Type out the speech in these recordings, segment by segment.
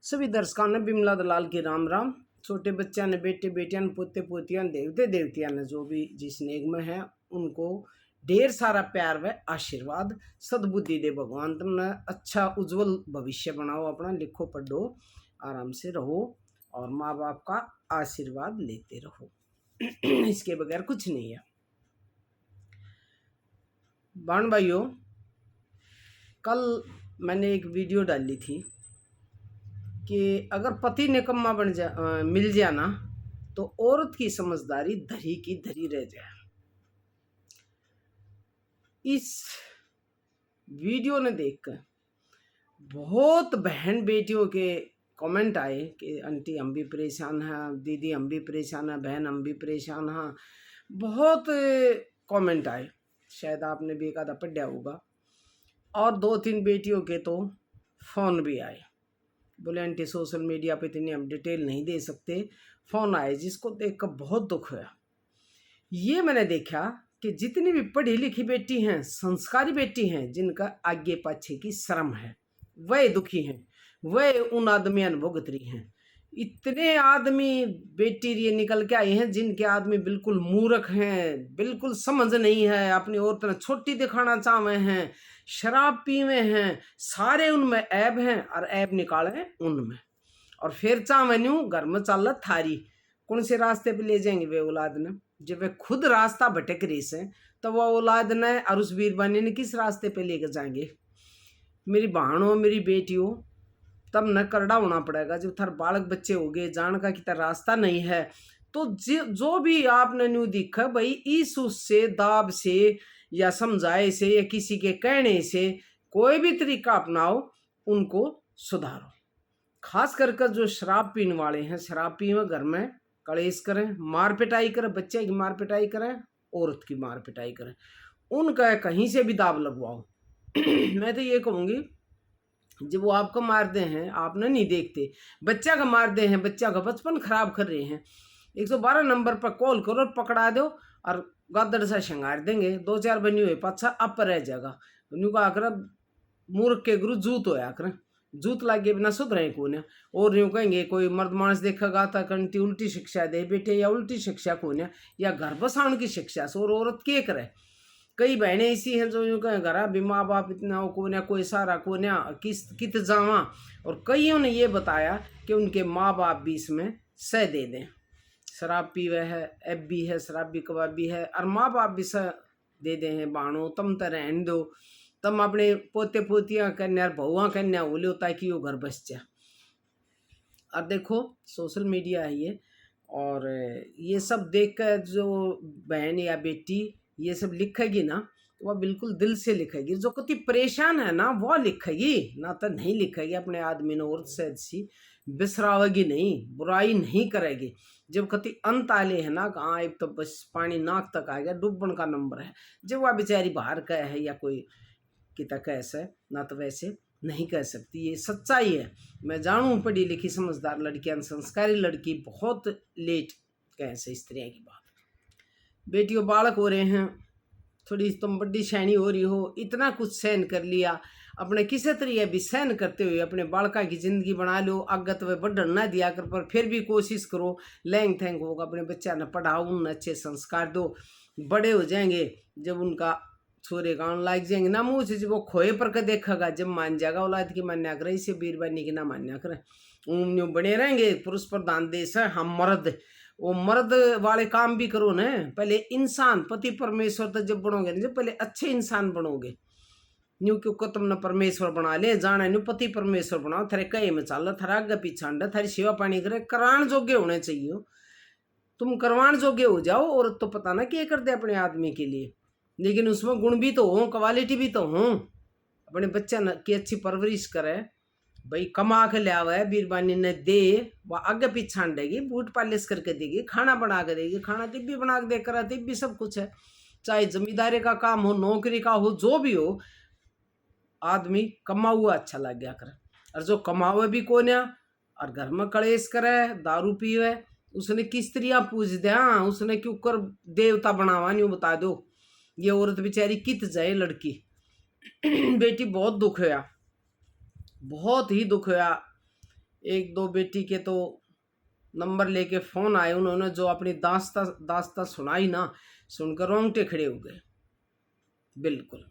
सभी दर्शकों ने बिमला दलाल की राम राम। छोटे बच्चा ने, बेटे बेटियां ने, पोते पोतियां ने, देवते देवतियां ने, जो भी जिस नेग में है उनको ढेर सारा प्यार व आशीर्वाद। सद्बुद्धि दे भगवान, तुमने अच्छा उज्जवल भविष्य बनाओ अपना, लिखो पढ़ो, आराम से रहो और माँ बाप का आशीर्वाद लेते रहो। इसके बगैर कुछ नहीं है। बहन भाइयों, कल मैंने एक वीडियो डाली थी कि अगर पति निकम्मा मिल जाए ना तो औरत की समझदारी धरी की धरी रह जाए। इस वीडियो ने देखकर बहुत बहन बेटियों के कमेंट आए कि आंटी हम भी परेशान हैं, दीदी हम भी परेशान हैं, बहन हम भी परेशान हैं। बहुत कमेंट आए, शायद आपने भी एक आधा पढ़ा होगा। और 2-3 बेटियों के तो फ़ोन भी आए, बोले आंटी सोशल मीडिया पे इतनी हम डिटेल नहीं दे सकते। फ़ोन आए जिसको देखकर बहुत दुख हुआ। ये मैंने देखा कि जितनी भी पढ़ी लिखी बेटी हैं, संस्कारी बेटी हैं, जिनका आगे पाछे की शर्म है, वह दुखी हैं, वह उन आदमियों भुगत रही हैं। इतने आदमी बेटी ये निकल के आए हैं जिनके आदमी बिल्कुल मूर्ख हैं, बिल्कुल समझ नहीं है, अपनी औरत छोटी दिखाना चाहते हैं, शराब पीवे हैं, सारे उनमें ऐब हैं और ऐब निकाले उनमें। और फिर चाहे न्यू घर में चल थारी कौन से रास्ते पे ले जाएंगे वे औलाद ने। जब वे खुद रास्ता भटक रही से तो वह औलाद ने और उस बीरबानी ने किस रास्ते पे लेकर जाएंगे। मेरी बहनों, मेरी बेटियों, तब न करड़ा होना पड़ेगा जब थार बालक बच्चे हो गए, जान का कि तार रास्ता नहीं है तो जो भी आपने न्यू दिखा भाई, इस उससे दाब से या समझाए से या किसी के कहने से कोई भी तरीका अपनाओ, उनको सुधारो। खास करके जो शराब पीने वाले हैं, शराब पीवे घर में कलेश करें, मार पिटाई करें, बच्चे की मार पिटाई करें, औरत की मार पिटाई करें, उनका कहीं से भी दाब लगवाओ। मैं तो ये कहूँगी, जब वो आपको मारते हैं आपने नहीं देखते, बच्चा का मारते हैं, बच्चा का बचपन खराब कर रहे हैं, 112 नंबर पर कॉल करो, पकड़ा दो और गादड़ से शंगार देंगे। 2-4 बनी हुए पाछा अब पर रह जाएगा। न्यू का आकर मूर्ख के गुरु जूत होया करें, जूत लागे बिना सुधरे कौन है। और यूँ कहेंगे कोई मर्द मानस देखेगा तो कंटी उल्टी शिक्षा दे बेटे, या उल्टी शिक्षा कौन है, या घर बसाने की शिक्षा से और औरत के करे। कई बहनें ऐसी हैं जो यूँ कहें घर भी माँ बाप इतना कौन है, कोई सारा कौन है, कित जावा। और कईयों ने ये बताया कि उनके माँ बाप भी इसमें सह दे दें, शराब पीवे है, एब भी है, शराबी कबाबी है, और माँ बाप भी सह दे दें हैं। बाणो तम तो रहन दो, तम अपने पोते पोतियाँ कन्या बहुआ कन्या बोले होता है कि वो घर बस जा। और देखो सोशल मीडिया है ये, और ये सब देख कर जो बहन या बेटी ये सब लिखेगी ना, तो वह बिल्कुल दिल से लिखेगी। जो कति परेशान है ना वो लिखेगी, ना तो नहीं लिखेगी। अपने आदमी ने औरत से अच्छी बिसरावेगी नहीं, बुराई नहीं करेगी। जब कति अंत आले है ना, कहाँ अब तो बस पानी नाक तक आ गया, डूबन का नंबर है। जब वह बेचारी बाहर का है या कोई कि तक ऐसे ना तो वैसे नहीं कह सकती, ये सच्चाई है। मैं जानूँ पढ़ी लिखी समझदार लड़कियां, संस्कारी लड़की बहुत लेट कैसे स्त्रियाँ की बात। बेटियों बालक हो रहे हैं, थोड़ी तुम बड़ी शैनी हो रही हो, इतना कुछ सहन कर लिया, अपने किसी तरीके भी सहन करते हुए अपने बालका की ज़िंदगी बना लो। आगत वे बढ़न ना दिया कर, पर फिर भी कोशिश करो, लैंग थैंक होगा, अपने बच्चा ने पढ़ाओ, उन्हें अच्छे संस्कार दो। बड़े हो जाएंगे जब उनका छोरे गाँव लाग जाएंगे ना, मुँह से जब वो खोए पर के देखेगा, जब मान जाएगा औलाद की मान्या करे, इसे बीरबानी की ना मान्या करें। यूँ बने रहेंगे, पुरुष प्रधान देश है, हम मर्द, वो मर्द वाले काम भी करो ना। पहले इंसान, पति परमेश्वर तो जब बनोगे ना, जब पहले अच्छे इंसान बनोगे। न्यू क्यों तुमने परमेश्वर बना ले, जाना न्यू पति परमेश्वर बनाओ, थारे कहे में चल, थारा आगे पीछा अंडा, थारी सेवा पानी करे, करान जोग्य होने चाहिए। तुम करवान जोग्य हो जाओ, और तो पता ना क्या कर दे अपने आदमी के लिए, लेकिन उसमें गुण भी तो हो, क्वालिटी भी तो हो। अपने बच्चा की अच्छी परवरिश करे भाई, कमा के ले आवे, बीरबानी ने दे, वह आगे पीछा देगी, बूट पालिश करके देगी, खाना बना के देगी, खाना तिब्बी बना के देकर तिब्बी सब कुछ है। चाहे जमींदारी का काम हो, नौकरी का हो, जो भी हो, आदमी कमा हुआ अच्छा लग गया करे। और जो कमावे भी कौन है और घर में कलेश करे, दारू पीवे, उसने किस स्त्रियाँ पूज दे, उसने क्यों कर देवता बनावा, नहीं बता दो। ये औरत बेचारी कित जाए लड़की। बेटी बहुत दुख होया, बहुत ही दुख होया। एक दो बेटी के तो नंबर लेके फ़ोन आए, उन्होंने जो अपनी दास्ता दास्ता सुनाई ना, सुनकर रोंगटे खड़े हो गए। बिल्कुल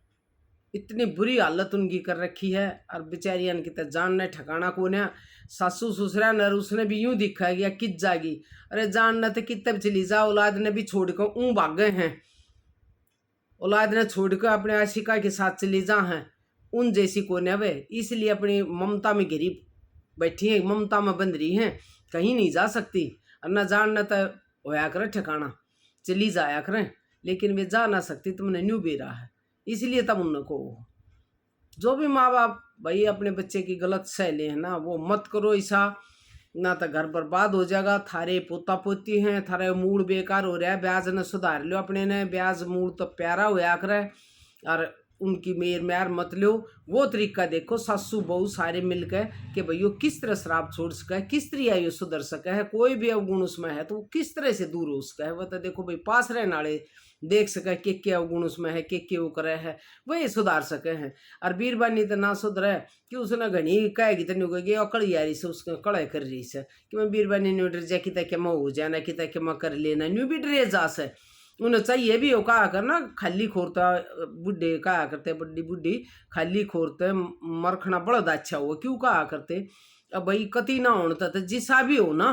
इतनी बुरी हालत उनकी कर रखी है। और बेचारियान की तो जानने ठिकाना को ना, सासू ससुरा नर उसने भी यूं दिखा गया कित जागी। अरे जानना तो कितने चली जा, औलाद ने भी छोड़ कर ऊँ भाग गए हैं, औलाद ने छोड़कर अपने आशिका के साथ चली जा हैं, उन जैसी कोने वे, इसलिए अपनी ममता में घिरी बैठी है, ममता में बंध रही हैं, कहीं नहीं जा सकती। और न जानना तो होया करे ठिकाना, चली जाया करें, लेकिन वे जा ना सकती, तुमने न्यू भी रहा है, इसलिए तब उनको जो भी माँ बाप भाई अपने बच्चे की गलत सह ले है ना, वो मत करो ऐसा, ना तो घर बर्बाद हो जाएगा। थारे पोता पोती हैं, थारे मूड बेकार हो रहा है, ब्याज ने सुधार लो अपने ने, ब्याज मूड तो प्यारा होया करे, और उनकी मेर म्यार मत लो। वो तरीका देखो सासू बहू सारे मिलकर कि भैया किस तरह शराब छोड़ सका है, किस तरह ये सुधर सका है, कोई भी अवगुण उसमें है तो वो किस तरह से दूर हो सका है। वह तो देखो भाई पास रहने वाले देख सके के अवगुण उसमें है, के वो करे है, वही सुधार सके हैं। और बीरबानी तो ना सुधरे कि उसने घनी कहेगी तो नहीं कहेगी, और कड़ी यारी से उसके कड़ाई कर रही से कि मैं बीरबानी न्यू डर जा, कि मैं हो जाना, कि मैं कर लेना, न्यू भी डरे जा से। उन्हें चाहिए भी हो कहा करना, खाली खोरता बुढ़े कहा करते, बड्डी बुढ़ी खाली खोरते मरखना बड़ा अच्छा हुआ, क्यों कहा करते। अब भाई कति ना होता तो जिसा भी हो ना,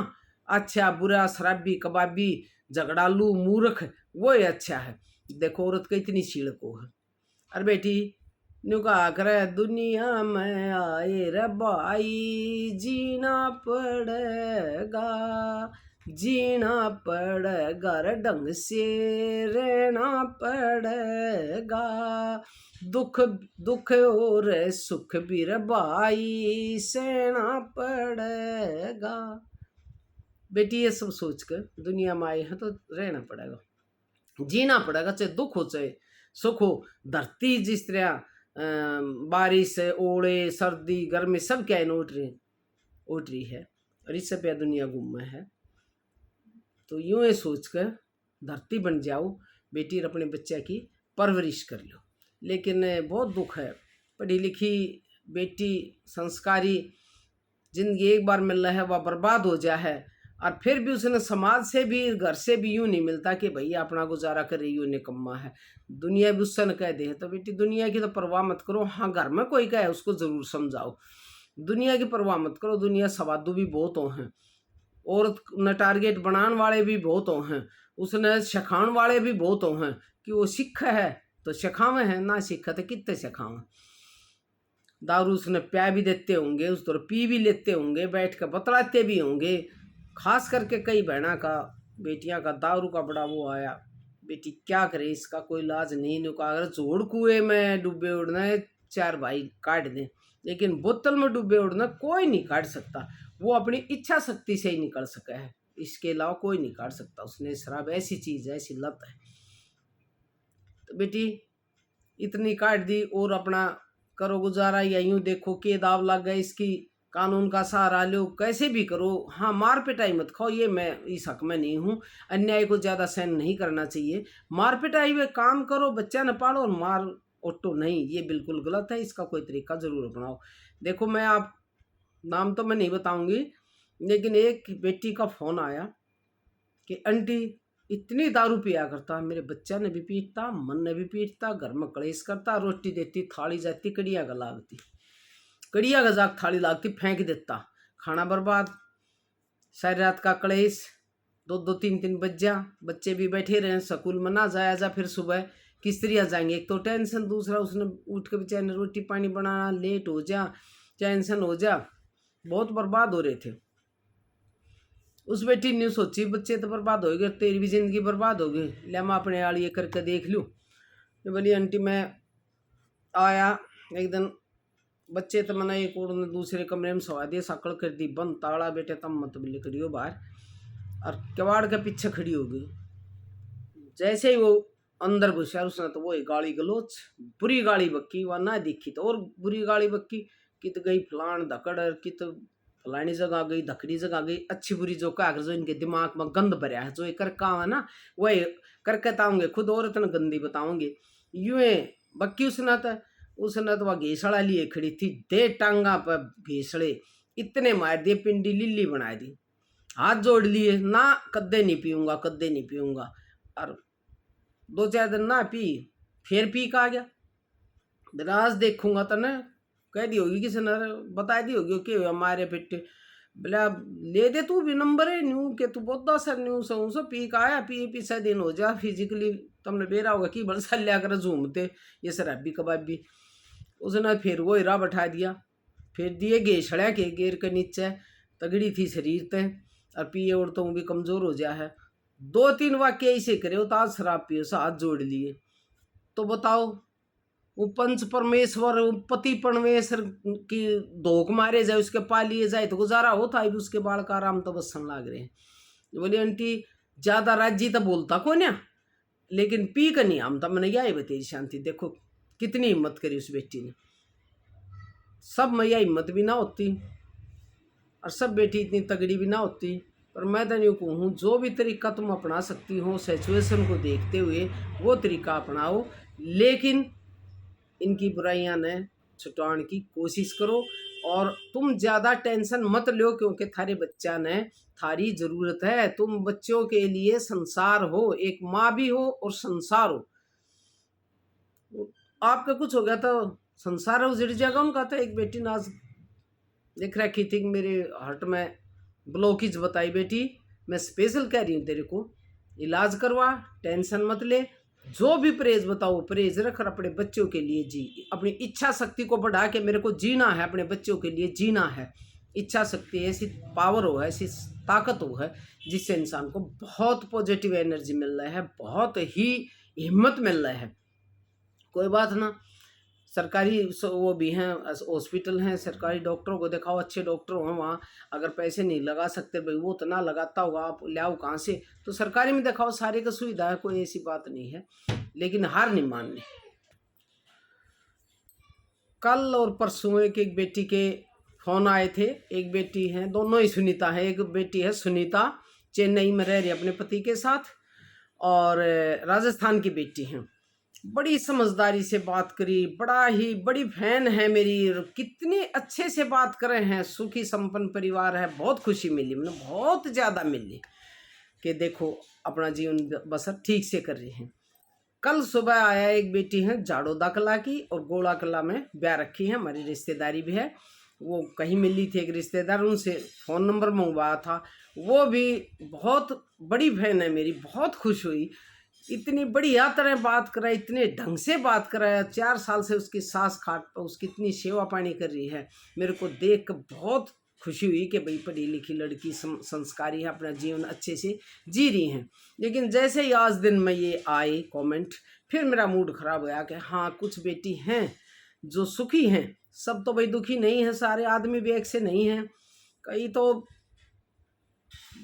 अच्छा बुरा शराबी कबाबी झगड़ालू मूर्ख वो ही अच्छा है। देखो औरत का इतनी सीड़ को है। अरे बेटी न्यू कहा करे, दुनिया में आए रे भाई जीना पड़ेगा, जीना पड़ेगा रे ढंग से रहना पड़ेगा, दुख दुख और सुख भी रे भाई सहना पड़ेगा। बेटी ये सब सोच कर दुनिया में आए हैं तो रहना पड़ेगा, जीना पड़ेगा, चाहे दुख हो चाहे सुख हो। धरती जिस तरह बारिश ओले सर्दी गर्मी सब क्या उठ रही है, और इससे पे दुनिया गुम में है। तो यूं ही सोच कर धरती बन जाओ बेटी, और अपने बच्चे की परवरिश कर लो। लेकिन बहुत दुख है, पढ़ी लिखी बेटी संस्कारी जिंदगी एक बार मिल रहा है वह बर्बाद हो जाए है, और फिर भी उसने समाज से भी घर से भी यूं नहीं मिलता कि भैया अपना गुजारा करे, यूं निकम्मा है। दुनिया भी उससे न कह दे तो बेटी दुनिया की तो परवाह मत करो। हाँ घर में कोई कहे उसको ज़रूर समझाओ, दुनिया की परवाह मत करो। दुनिया सवादू भी बहुत हो हैं, औरत न टारगेट बनाने वाले भी बहुत हो हैं, उसने सिखाने वाले भी बहुत हो हैं कि वो सिख है तो सिखावे हैं, ना सिखा तो कितने सिखावे। दारू उसने प्या भी देते होंगे, उस तरह पी भी लेते होंगे, बैठ कर बतलाते भी होंगे। खास करके कई बहना का बेटियां का दारू का बड़ा वो आया। बेटी क्या करे, इसका कोई इलाज नहीं। नुका अगर जोड़ कुएं में डूबे उड़ना है चार भाई काट दें, लेकिन बोतल में डूबे उड़ना कोई नहीं काट सकता। वो अपनी इच्छा शक्ति से ही निकल सका है, इसके अलावा कोई नहीं काट सकता। उसने शराब ऐसी चीज है, ऐसी लत है। तो बेटी इतनी काट दी और अपना करो गुजारा, या यूं देखो के दाव लग गए इसकी, कानून का सहारा लो, कैसे भी करो। हाँ मार पिटाई मत खाओ, ये मैं इस हक में नहीं हूँ, अन्याय को ज़्यादा सहन नहीं करना चाहिए। मार पिटाई में काम करो, बच्चा न पालो, और मार ओटो नहीं, ये बिल्कुल गलत है। इसका कोई तरीका ज़रूर अपनाओ। देखो मैं आप नाम तो मैं नहीं बताऊंगी, लेकिन एक बेटी का फ़ोन आया कि आंटी इतनी दारू पिया करता, मेरे बच्चा ने भी पीटता, मन ने भी पीटता, घर में कलेश करता, रोटी देती थाली जाती कड़िया का लागती, कड़िया गजाक थाली लागती फेंक देता, खाना बर्बाद, सारी रात का कलेश, दो दो तीन तीन बज जा, बच्चे भी बैठे रहे, स्कूल में ना जाया जा, फिर सुबह किस तरह जाएंगे, एक तो टेंशन, दूसरा उसने उठ के बेचारे ने रोटी पानी बनाना, लेट हो जा, टेंशन हो जा, बहुत बर्बाद हो रहे थे। उस बेटी ने सोची बच्चे तो बर्बाद हो गए, तेरी भी जिंदगी बर्बाद हो गई, ले मैं अपने आल ये करके देख लूँ। बोली आंटी मैं आया एक दिन, बच्चे तो मैंने एक और दूसरे कमरे में सवा दिए, सकड़ कर दी बंद, ताड़ा बेटे तब मत बिल्ली खड़ी हो बाहर, और कबाड़ के पीछे खड़ी हो गई। जैसे ही वो अंदर घुसा उसने तो वो गाली गलोच बुरी गाली बक्की, वह ना दिखी तो और बुरी गाली बक्की, कित गई फलान धकड़, कित फलानी जगह गई, धकड़ी जगह गई, अच्छी बुरी जो कहा जो इनके दिमाग में गंद भरया है, जो ये करका है ना वही करके ताऊंगे, खुद औरत ने गंदी बताऊंगे। यूं बक्की उसने तो वह घेसड़ा लिए खड़ी थी, दे टांगा पर घेसड़े, इतने मार दिए, पिंडी लिल्ली बना दी, हाथ जोड़ लिए ना, कद्दे नहीं पीऊंगा, कद्दे नहीं पीऊंगा। और 2-4 दिन ना पी, फिर पी का आ गया। आज देखूंगा तो ना कह दी होगी, किसी ने बता दी होगी कि हमारे पिट्टे बोला ले दे तू भी नंबर है न्यू के तू बहुत सर न्यू सो पी का आया, पी पीछे दिन हो जा फिजिकली तुमने बेरा होगा कि बड़ लिया कर झूमते ये शराबी कबाबी। उसने फिर वो हिरा बैठा दिया, फिर दिए गे छड़ा के गेर के नीचे, तगड़ी थी शरीर ते और पिए और तो भी कमजोर हो जा है। 2-3 वाक्य ऐसे करे हो तो आज शराब पियो से हाथ जोड़ लिए। तो बताओ वो पंच परमेश्वर पति परमेश्वर की धोख मारे जाए, उसके पालिए जाए तो गुजारा होता है। उसके बाल का आराम तो बसन लाग रहे हैं। बोले आंटी ज्यादा राज्य तो बोलता कौन है, लेकिन पी का नहीं हम तो मैंने यही बताई शांति। देखो कितनी हिम्मत करी उस बेटी ने, सब मैया हिम्मत भी ना होती और सब बेटी इतनी तगड़ी भी ना होती। पर मैं तो नहीं कहूँ, जो भी तरीका तुम अपना सकती हो सिचुएशन को देखते हुए वो तरीका अपनाओ, लेकिन इनकी बुराइयां ने छुटाने की कोशिश करो। और तुम ज़्यादा टेंशन मत लो, क्योंकि थारे बच्चा ने थारी ज़रूरत है। तुम बच्चों के लिए संसार हो, एक माँ भी हो और संसार हो। आपका कुछ हो गया तो संसार उजड़ जाएगा उनका। तो एक बेटी नाज देख रखी थी, मेरे हार्ट में ब्लॉकेज बताई, बेटी मैं स्पेशल कह रही हूँ तेरे को, इलाज करवा, टेंशन मत ले, जो भी परहेज बताओ परहेज रख और अपने बच्चों के लिए जी। अपनी इच्छा शक्ति को बढ़ा के मेरे को जीना है, अपने बच्चों के लिए जीना है। इच्छा शक्ति ऐसी पावर हो, ऐसी ताकत हो है जिससे इंसान को बहुत पॉजिटिव एनर्जी मिल रहा है, बहुत ही हिम्मत मिल रहा है। कोई बात ना, सरकारी वो भी हैं, हॉस्पिटल हैं, सरकारी डॉक्टरों को दिखाओ, अच्छे डॉक्टर हों वहाँ। अगर पैसे नहीं लगा सकते भाई, वो तो ना लगाता होगा, आप लाओ कहाँ से, तो सरकारी में दिखाओ, सारे का सुविधा है, कोई ऐसी बात नहीं है। लेकिन हार नहीं माननी। कल और परसों एक बेटी के फोन आए थे। एक बेटी है, दोनों ही सुनीता है। एक बेटी है सुनीता, चेन्नई में रह रही अपने पति के साथ, और राजस्थान की बेटी हैं। बड़ी समझदारी से बात करी, बड़ा ही बड़ी फैन है मेरी, कितने अच्छे से बात कर रहे हैं। सुखी संपन्न परिवार है, बहुत खुशी मिली, मैंने बहुत ज़्यादा मिली कि देखो अपना जीवन बसर ठीक से कर रही हैं। कल सुबह आया एक बेटी है जाड़ोदा कला की, और गोला कला में ब्याह रखी है, हमारी रिश्तेदारी भी है। वो कहीं मिली थी एक रिश्तेदार, उनसे फ़ोन नंबर मंगवाया था। वो भी बहुत बड़ी फैन है मेरी, बहुत खुश हुई। इतनी बढ़िया तरह बात कराई, इतने ढंग से बात कराया। 4 साल से उसकी सास खाट पर उसकी इतनी सेवा पानी कर रही है। मेरे को देख कर बहुत खुशी हुई कि भाई पढ़ी लिखी लड़की संस्कारी है, अपना जीवन अच्छे से जी रही हैं। लेकिन जैसे ही आज दिन में ये आए कमेंट, फिर मेरा मूड खराब हो गया कि हाँ कुछ बेटी हैं जो सुखी हैं, सब तो भाई दुखी नहीं है, सारे आदमी भी एक से नहीं हैं। कई तो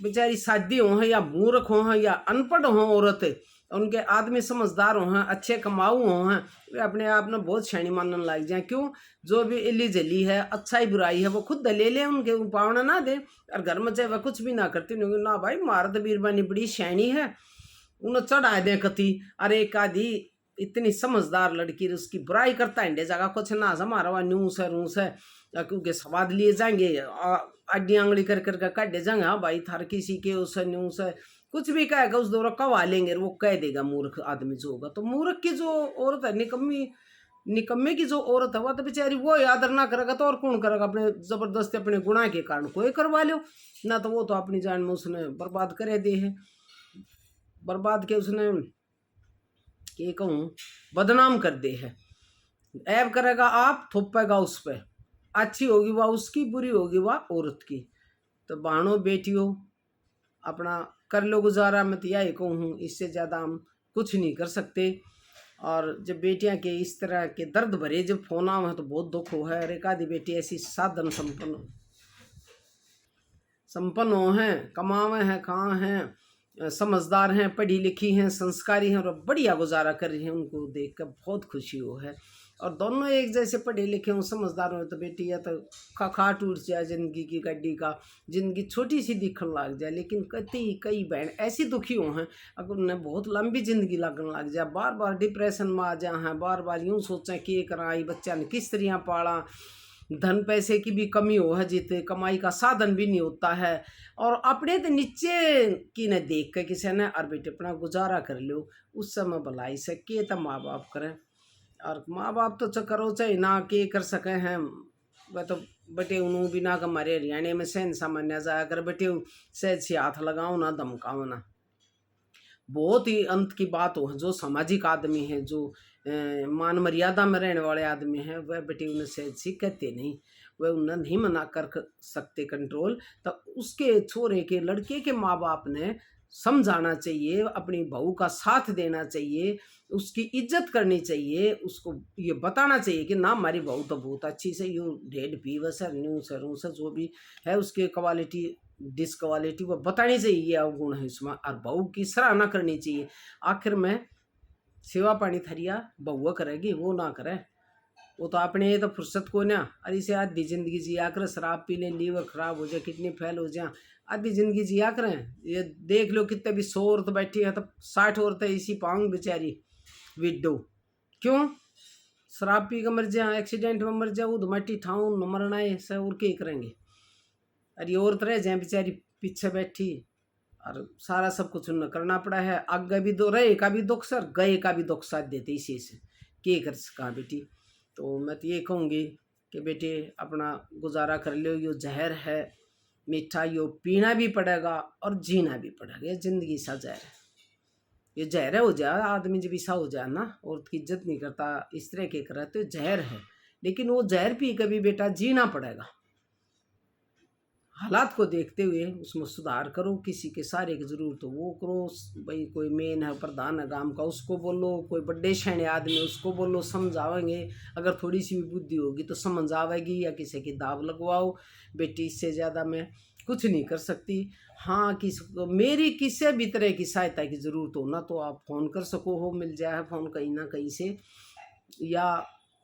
बेचारी शादी हो हैं या मूर्ख हो हैं या अनपढ़ हों औरत, उनके आदमी समझदार हो हैं, अच्छे कमाऊ हो हैं, वे अपने आप में बहुत शैनी मानने लग जाए। क्यों? जो भी इली जली है, अच्छाई बुराई है, वो खुद ले ले, उनके पावना ना दे। और घर में चाहे वह कुछ भी ना करती ना भाई मारत बीरबानी बड़ी शैनी है, उन्हें चढ़ा दे कति। अरे एक आधी इतनी समझदार लड़की उसकी बुराई करता है जगह कुछ ना हमारा वह न्यूस है रूस है, क्योंकि स्वाद लिए जाएंगे, अड्डी आंगड़ी कर करके काटे जाएंगे। हाँ भाई थार किसी के उस न्यूस है, कुछ भी कहेगा उस दौरा कवा लेंगे, वो कह देगा मूर्ख आदमी जो होगा। तो मूर्ख की जो औरत है, निकम्मे की जो औरत है, वह तो बेचारी वो आदर ना करेगा तो और कौन करेगा? अपने जबरदस्ती अपने गुनाह के कारण कोई करवा लो ना, तो वो तो अपनी जान में उसने बर्बाद करे दे है, बर्बाद के उसने ये कहूँ बदनाम कर दे है। ऐब करेगा आप, थोपेगा उस पर, अच्छी होगी वह उसकी, बुरी होगी वह औरत की। तो बहनों बेटियों अपना कर लो गुजारा, मैं तो यही कहूँ, इससे ज़्यादा हम कुछ नहीं कर सकते। और जब बेटियां के इस तरह के दर्द भरे जब फोन आवे तो बहुत दुख हो है। और एक आधी बेटी ऐसी साधन संपन्न हो हैं, कमावे हैं, कहाँ हैं, समझदार हैं, पढ़ी लिखी हैं, संस्कारी हैं और बढ़िया गुजारा कर रही हैं, उनको देख कर बहुत खुशी हो है। और दोनों एक जैसे पढ़े लिखे हों, समझदार हो, तो बेटी या तो खा टूट जाए जिंदगी की गड्डी का, जिंदगी छोटी सी दिखने लग जाए। लेकिन कई बहन ऐसी दुखी हो हैं, अगर उन्हें बहुत लंबी जिंदगी लगने लग जाए, बार बार डिप्रेशन में आ जाए हैं, बार बार यूँ सोचें कि ये कराई बच्चा ने किस तरह पाला, धन पैसे की भी कमी हो है, जितने कमाई का साधन भी नहीं होता है, और अपने तो नीचे की न देख के किसी ने और बेटे अपना गुजारा कर लो, उस समय भलाई से के तो माँ बाप करें। और माँ बाप तो करो चाहे ना के कर सके हैं, वह तो बेटे उन्होंने बिना का हमारे हरियाणा में सहन सामान्य जाया कर बेटे सहज से हाथ लगाओ ना धमकाओ ना। बहुत ही अंत की बात हो, जो सामाजिक आदमी है, जो मान मर्यादा में रहने वाले आदमी हैं, वह बेटे उन्हें सहज सी कहते नहीं, वह उन्हें नहीं मना कर सकते कंट्रोल। तो उसके छोरे के लड़के के माँ बाप ने समझाना चाहिए, अपनी बहू का साथ देना चाहिए, उसकी इज्जत करनी चाहिए, उसको ये बताना चाहिए कि ना हमारी बहू तो बहुत अच्छी से यूँ ढेड पीव सर न्यू सर सर जो भी है उसके क्वालिटी डिसक्वालिटी वो बतानी चाहिए, ये अवगुण है इसमें, और बहू की सराहना करनी चाहिए। आखिर में सेवा पानी थरिया बहुआ करेगी, वो ना करे, वो तो अपने तो फुर्सत को ना, अरे इसे आधी जिंदगी जिया कर, शराब पी ले, लीवर खराब हो जाए, किडनी फेल हो जाए, आधी जिंदगी जिया करें। ये देख लो कितने भी 100 औरत बैठी है तो 60 औरतें इसी पाऊंग बेचारी विडो, क्यों शराब पी कर मर जाए, एक्सीडेंट में मर जाए, वो मट्टी ठाऊं न मरना है सब, और क्या करेंगे। अरे औरत रह जाए बेचारी पीछे बैठी, और सारा सब कुछ उन्हें करना पड़ा है। आगे भी दो रहे का भी दुख सर, गए का भी दुख साथ देते इसी से, क्या कर सका बेटी। तो मैं तो ये कहूँगी कि बेटे अपना गुजारा कर लो, यो जहर है मीठा, यो पीना भी पड़ेगा और जीना भी पड़ेगा, ये जिंदगी सा जहर है, ये जहर हो जाए आदमी जब ऐसा हो जाए ना, औरत की इज्जत नहीं करता, इस तरह के करे तो जहर है, लेकिन वो जहर पी कभी बेटा जीना पड़ेगा। हालात को देखते हुए उसमें सुधार करो, किसी के सारे की जरूरत हो वो करो, भाई कोई मेन है प्रधान है गांव का उसको बोलो, कोई बड़े शहने आदमी उसको बोलो, समझावेंगे, अगर थोड़ी सी भी बुद्धि होगी तो समझ आवेगी, या किसी की दाव लगवाओ। बेटी इससे ज़्यादा मैं कुछ नहीं कर सकती। हाँ मेरी किसी भी तरह की सहायता की ज़रूरत हो ना, तो आप फ़ोन कर सको हो, मिल जाए फ़ोन कहीं ना कहीं से, या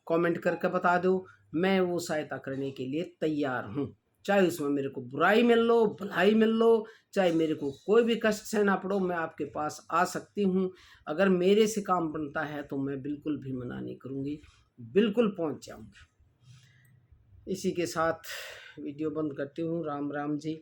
कमेंट करके बता दो, मैं वो सहायता करने के लिए तैयार हूँ। चाहे उसमें मेरे को बुराई मिल लो भलाई मिल लो, चाहे मेरे को कोई भी कष्ट सहना पड़ो, मैं आपके पास आ सकती हूँ। अगर मेरे से काम बनता है तो मैं बिल्कुल भी मना नहीं करूँगी, बिल्कुल पहुँच जाऊँगी। इसी के साथ वीडियो बंद करती हूँ। राम राम जी।